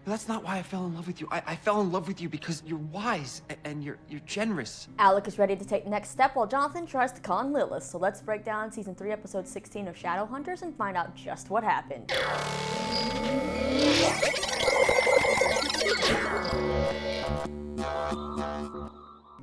But that's not why I fell in love with you. I fell in love with you because you're wise and you're generous. Alec is ready to take the next step while Jonathan tries to con Lilith. So let's break down season 3, episode 16 of Shadowhunters and find out just what happened.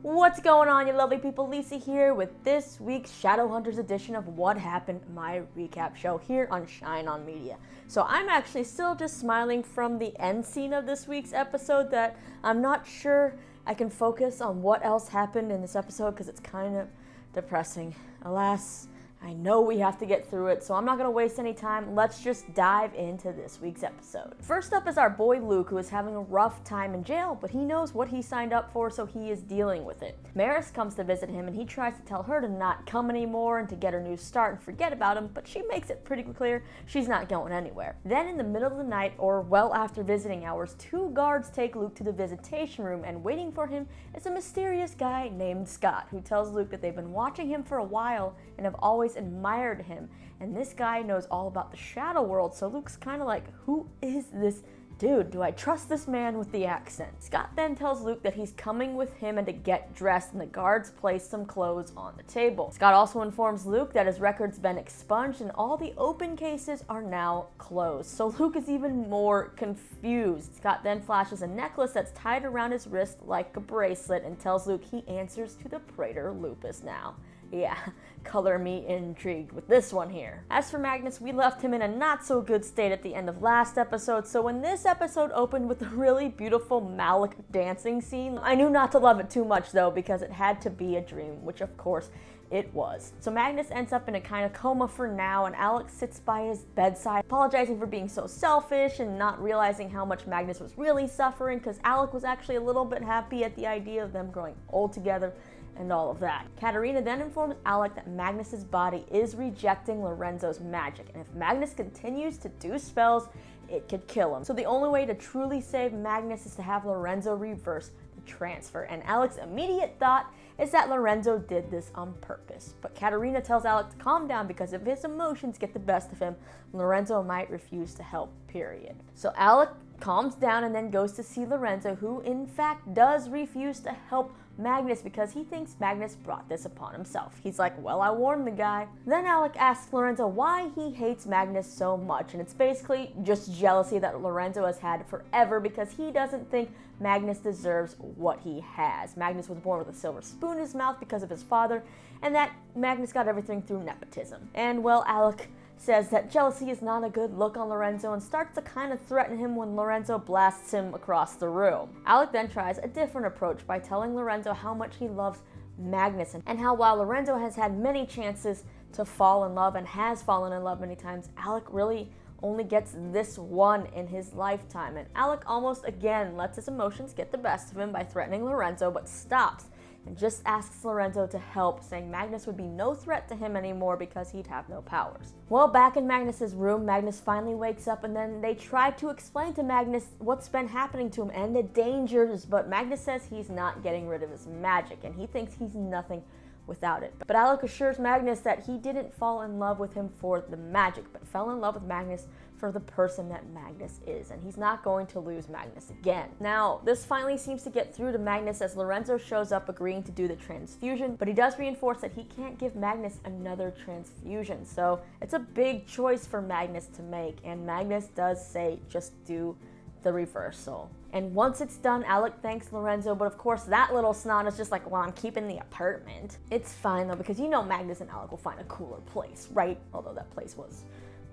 What's going on, you lovely people? Lisa here with this week's Shadowhunters edition of What Happened, my recap show here on Shine On Media. So I'm actually still just smiling from the end scene of this week's episode that I'm not sure I can focus on what else happened in this episode because it's kind of depressing. Alas, I know we have to get through it, so I'm not going to waste any time. Let's just dive into this week's episode. First up is our boy Luke, who is having a rough time in jail, but he knows what he signed up for, so he is dealing with it. Maris comes to visit him, and he tries to tell her to not come anymore and to get her new start and forget about him, but she makes it pretty clear she's not going anywhere. Then in the middle of the night, or well after visiting hours, 2 guards take Luke to the visitation room, and waiting for him is a mysterious guy named Scott, who tells Luke that they've been watching him for a while and have always admired him, and this guy knows all about the shadow world, so Luke's kind of like, who is this dude? Do I trust this man with the accent? Scott then tells Luke that he's coming with him and to get dressed, and the guards place some clothes on the table. Scott also informs Luke that his record's been expunged and all the open cases are now closed, so Luke is even more confused. Scott then flashes a necklace that's tied around his wrist like a bracelet and tells Luke he answers to the Praetor Lupus now. Yeah, color me intrigued with this one here. As for Magnus, we left him in a not so good state at the end of last episode, so when this episode opened with a really beautiful Malec dancing scene, I knew not to love it too much though, because it had to be a dream, which of course it was. So Magnus ends up in a kind of coma for now, and Alex sits by his bedside, apologizing for being so selfish and not realizing how much Magnus was really suffering, because Alec was actually a little bit happy at the idea of them growing old together and all of that. Katerina then informs Alec that Magnus's body is rejecting Lorenzo's magic, and if Magnus continues to do spells, it could kill him. So the only way to truly save Magnus is to have Lorenzo reverse the transfer, and Alec's immediate thought is that Lorenzo did this on purpose. But Katerina tells Alec to calm down because if his emotions get the best of him, Lorenzo might refuse to help, period. So Alec calms down and then goes to see Lorenzo, who in fact does refuse to help Magnus because he thinks Magnus brought this upon himself. He's like, well, I warned the guy. Then Alec asks Lorenzo why he hates Magnus so much, and it's basically just jealousy that Lorenzo has had forever because he doesn't think Magnus deserves what he has. Magnus was born with a silver spoon in his mouth because of his father, and that Magnus got everything through nepotism. And well, Alec says that jealousy is not a good look on Lorenzo and starts to kind of threaten him when Lorenzo blasts him across the room. Alec then tries a different approach by telling Lorenzo how much he loves Magnus and how while Lorenzo has had many chances to fall in love and has fallen in love many times, Alec really only gets this one in his lifetime. And Alec almost again lets his emotions get the best of him by threatening Lorenzo, but stops and just asks Lorenzo to help, saying Magnus would be no threat to him anymore because he'd have no powers. Well, back in Magnus's room, Magnus finally wakes up, and then they try to explain to Magnus what's been happening to him and the dangers, but Magnus says he's not getting rid of his magic, and he thinks he's nothing without it. But Alec assures Magnus that he didn't fall in love with him for the magic, but fell in love with Magnus for the person that Magnus is, and he's not going to lose Magnus again. Now, this finally seems to get through to Magnus as Lorenzo shows up agreeing to do the transfusion, but he does reinforce that he can't give Magnus another transfusion, so it's a big choice for Magnus to make, and Magnus does say just do the reversal. And once it's done, Alec thanks Lorenzo, but of course that little snot is just like, well, I'm keeping the apartment. It's fine though, because you know Magnus and Alec will find a cooler place, right? Although that place was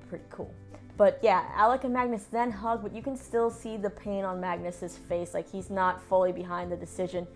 pretty cool. But yeah, Alec and Magnus then hug, but you can still see the pain on Magnus's face, like he's not fully behind the decision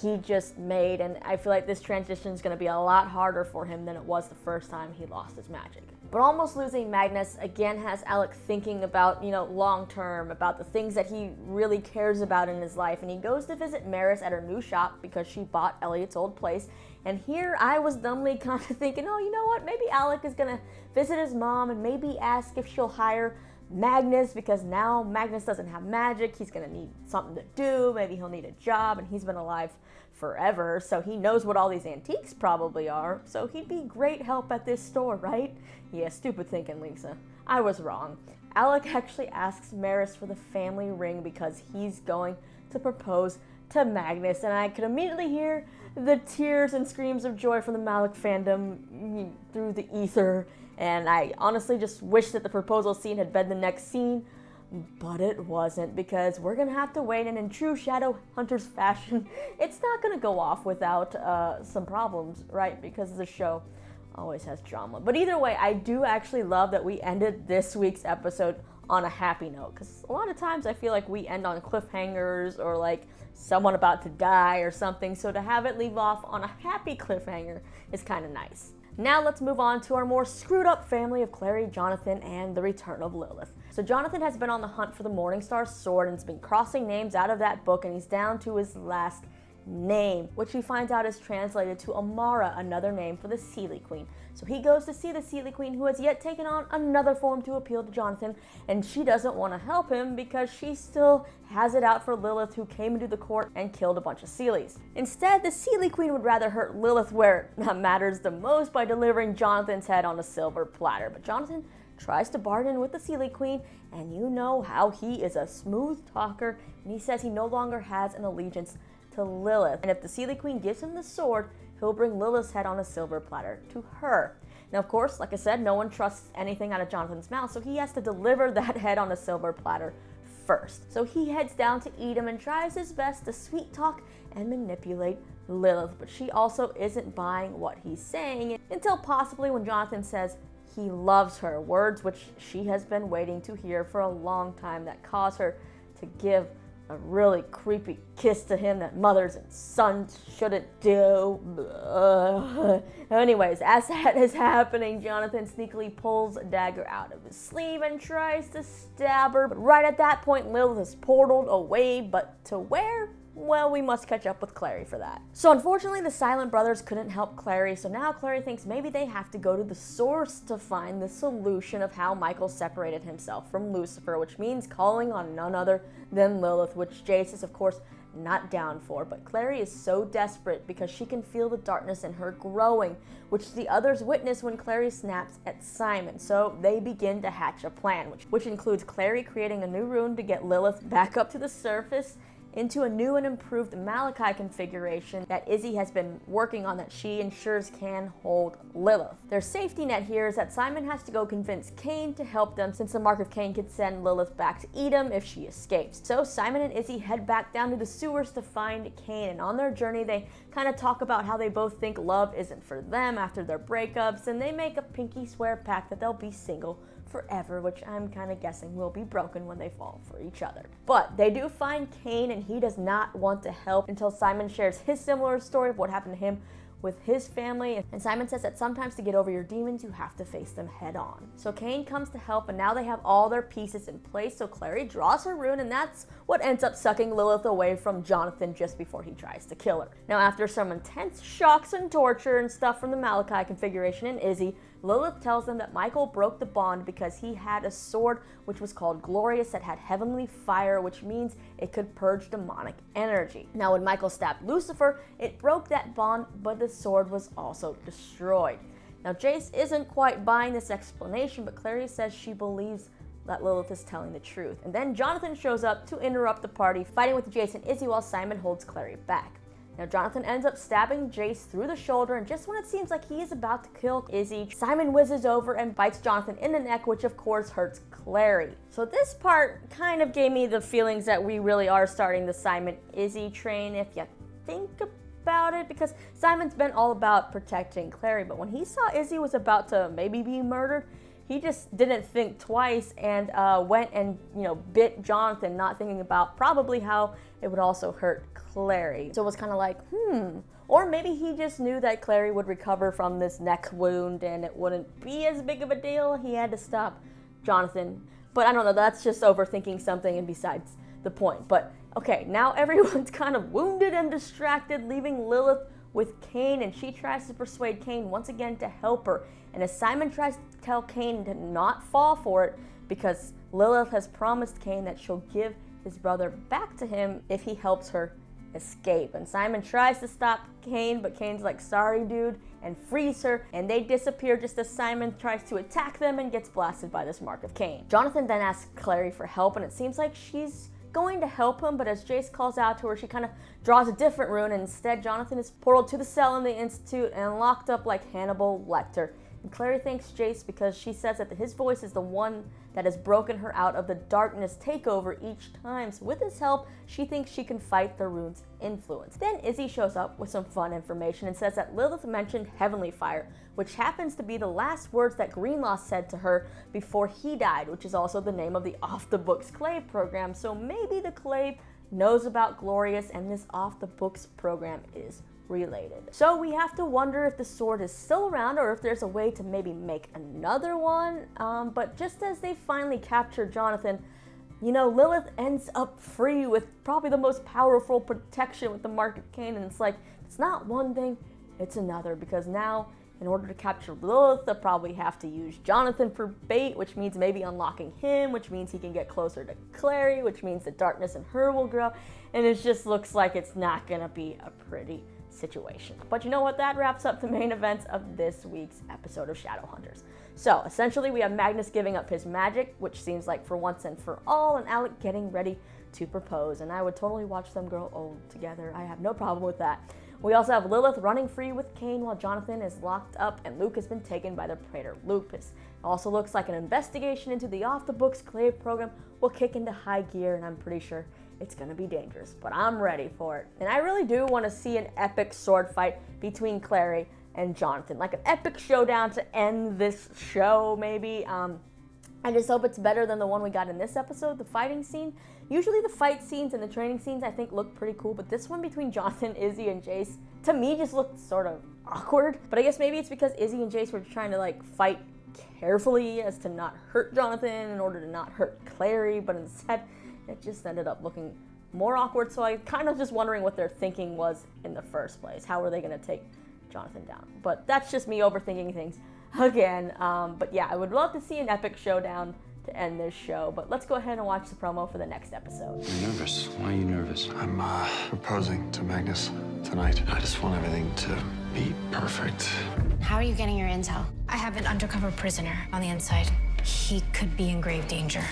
he just made, and I feel like this transition is going to be a lot harder for him than it was the first time he lost his magic. But almost losing Magnus again has Alec thinking about, long term, about the things that he really cares about in his life, and he goes to visit Maris at her new shop because she bought Elliot's old place. And here I was dumbly kind of thinking, oh, you know what, maybe Alec is gonna visit his mom and maybe ask if she'll hire Magnus, because now Magnus doesn't have magic, he's gonna need something to do, maybe he'll need a job, and he's been alive forever, so he knows what all these antiques probably are, so he'd be great help at this store, right? Yeah, stupid thinking, Lisa. I was wrong. Alec actually asks Maris for the family ring because he's going to propose to Magnus, and I could immediately hear the tears and screams of joy from the Malec fandom through the ether, and I honestly just wish that the proposal scene had been the next scene, but it wasn't, because we're gonna have to wait, and in true Shadowhunters fashion, it's not gonna go off without some problems, right? Because the show always has drama. But either way, I do actually love that we ended this week's episode on a happy note, because a lot of times I feel like we end on cliffhangers or like someone about to die or something, so to have it leave off on a happy cliffhanger is kind of nice. Now let's move on to our more screwed up family of Clary, Jonathan, and the return of Lilith. So Jonathan has been on the hunt for the Morningstar sword and has been crossing names out of that book, and he's down to his last name, which he finds out is translated to Amara, another name for the Seelie Queen. So he goes to see the Seelie Queen, who has yet taken on another form to appeal to Jonathan, and she doesn't want to help him because she still has it out for Lilith, who came into the court and killed a bunch of Seelies. Instead, the Seelie Queen would rather hurt Lilith where that matters the most by delivering Jonathan's head on a silver platter. But Jonathan tries to bargain with the Seelie Queen, and you know how he is a smooth talker, and he says he no longer has an allegiance to Lilith, and if the Seelie Queen gives him the sword, he'll bring Lilith's head on a silver platter to her. Now, of course, like I said, no one trusts anything out of Jonathan's mouth, so he has to deliver that head on a silver platter first. So he heads down to Edom and tries his best to sweet talk and manipulate Lilith, but she also isn't buying what he's saying, until possibly when Jonathan says he loves her, words which she has been waiting to hear for a long time, that cause her to give a really creepy kiss to him that mothers and sons shouldn't do. Anyways, as that is happening, Jonathan sneakily pulls a dagger out of his sleeve and tries to stab her. But right at that point, Lilith is portaled away, but to where? Well, we must catch up with Clary for that. So unfortunately, the Silent Brothers couldn't help Clary, so now Clary thinks maybe they have to go to the source to find the solution of how Michael separated himself from Lucifer, which means calling on none other than Lilith, which Jace is, of course, not down for. But Clary is so desperate because she can feel the darkness in her growing, which the others witness when Clary snaps at Simon. So they begin to hatch a plan, which includes Clary creating a new rune to get Lilith back up to the surface, into a new and improved Malec configuration that Izzy has been working on, that she ensures can hold Lilith. Their safety net here is that Simon has to go convince Cain to help them, since the Mark of Cain could send Lilith back to Edom if she escapes. So Simon and Izzy head back down to the sewers to find Cain, and on their journey they kind of talk about how they both think love isn't for them after their breakups, and they make a pinky swear pact that they'll be single forever, which I'm kind of guessing will be broken when they fall for each other. But they do find Cain, and he does not want to help until Simon shares his similar story of what happened to him with his family, and Simon says that sometimes to get over your demons you have to face them head on. So Cain comes to help, and now they have all their pieces in place, so Clary draws her rune, and that's what ends up sucking Lilith away from Jonathan just before he tries to kill her. Now, after some intense shocks and torture and stuff from the Malec configuration and Izzy, Lilith tells them that Michael broke the bond because he had a sword which was called Glorious that had heavenly fire, which means it could purge demonic energy. Now, when Michael stabbed Lucifer, it broke that bond, but the sword was also destroyed. Now, Jace isn't quite buying this explanation, but Clary says she believes that Lilith is telling the truth. And then Jonathan shows up to interrupt the party, fighting with Jace and Izzy while Simon holds Clary back. Now, Jonathan ends up stabbing Jace through the shoulder, and just when it seems like he is about to kill Izzy, Simon whizzes over and bites Jonathan in the neck, which of course hurts Clary. So this part kind of gave me the feelings that we really are starting the Simon-Izzy train, if you think about it, because Simon's been all about protecting Clary, but when he saw Izzy was about to maybe be murdered, he just didn't think twice and went and, bit Jonathan, not thinking about probably how it would also hurt Clary. So it was kind of like, Or maybe he just knew that Clary would recover from this neck wound and it wouldn't be as big of a deal. He had to stop Jonathan. But I don't know, that's just overthinking something and besides the point. But okay, now everyone's kind of wounded and distracted, leaving Lilith with Cain, and she tries to persuade Cain once again to help her. And as Simon tries to tell Cain to not fall for it, because Lilith has promised Cain that she'll give his brother back to him if he helps her escape. And Simon tries to stop Kane, but Kane's like, sorry dude, and frees her, and they disappear just as Simon tries to attack them and gets blasted by this Mark of Cain. Jonathan then asks Clary for help, and it seems like she's going to help him, but as Jace calls out to her, she kind of draws a different rune, and instead Jonathan is portaled to the cell in the Institute and locked up like Hannibal Lecter. And Clary thanks Jace because she says that his voice is the one that has broken her out of the darkness takeover each time. So with his help, she thinks she can fight the rune's influence. Then Izzy shows up with some fun information and says that Lilith mentioned Heavenly Fire, which happens to be the last words that Greenlaw said to her before he died, which is also the name of the Off the Books Clave program. So maybe the Clave knows about Glorious and this Off the Books program is related. So we have to wonder if the sword is still around or if there's a way to maybe make another one. But just as they finally capture Jonathan, you know, Lilith ends up free with probably the most powerful protection with the Mark of Cain, and it's like, it's not one thing, it's another, because now in order to capture Lilith, they'll probably have to use Jonathan for bait, which means maybe unlocking him, which means he can get closer to Clary, which means the darkness in her will grow, and it just looks like it's not gonna be a pretty situation. But you know what? That wraps up the main events of this week's episode of Shadowhunters. So essentially we have Magnus giving up his magic, which seems like for once and for all, and Alec getting ready to propose, and I would totally watch them grow old together. I have no problem with that. We also have Lilith running free with Cain while Jonathan is locked up and Luke has been taken by the Praetor Lupus. It also looks like an investigation into the Off the Books Clave program will kick into high gear, and I'm pretty sure it's gonna be dangerous, but I'm ready for it. And I really do want to see an epic sword fight between Clary and Jonathan, like an epic showdown to end this show, maybe. I just hope it's better than the one we got in this episode, the fighting scene. Usually the fight scenes and the training scenes I think look pretty cool, but this one between Jonathan, Izzy, and Jace, to me just looked sort of awkward. But I guess maybe it's because Izzy and Jace were trying to like fight carefully as to not hurt Jonathan in order to not hurt Clary, but instead it just ended up looking more awkward. So I kind of just wondering what their thinking was in the first place. How were they going to take Jonathan down? But that's just me overthinking things again. But yeah, I would love to see an epic showdown to end this show. But let's go ahead and watch the promo for the next episode. You're nervous. Why are you nervous? I'm proposing to Magnus tonight. I just want everything to be perfect. How are you getting your intel? I have an undercover prisoner on the inside. He could be in grave danger.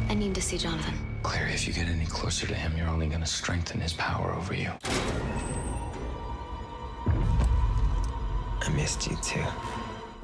I need to see Jonathan. Clary, if you get any closer to him, you're only going to strengthen his power over you. I missed you too.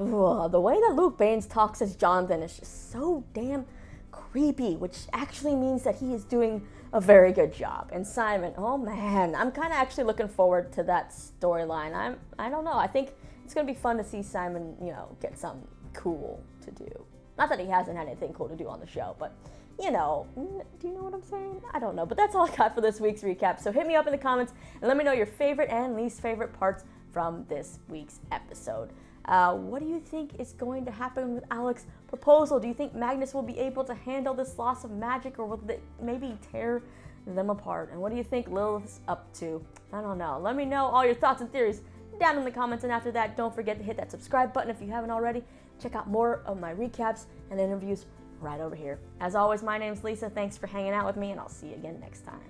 Ooh, the way that Luke Baines talks as Jonathan is just so damn creepy, which actually means that he is doing a very good job. And Simon, oh man, I'm kind of actually looking forward to that storyline. I don't know, I think it's gonna be fun to see Simon, you know, get something cool to do. Not that he hasn't had anything cool to do on the show, but you know, do you know what I'm saying? I don't know, but that's all I got for this week's recap. So hit me up in the comments and let me know your favorite and least favorite parts from this week's episode. What do you think is going to happen with Alec's proposal? Do you think Magnus will be able to handle this loss of magic, or will it maybe tear them apart? And what do you think Lilith's up to? I don't know. Let me know all your thoughts and theories down in the comments, and after that, don't forget to hit that subscribe button if you haven't already. Check out more of my recaps and interviews right over here. As always, my name's Lisa. Thanks for hanging out with me, and I'll see you again next time.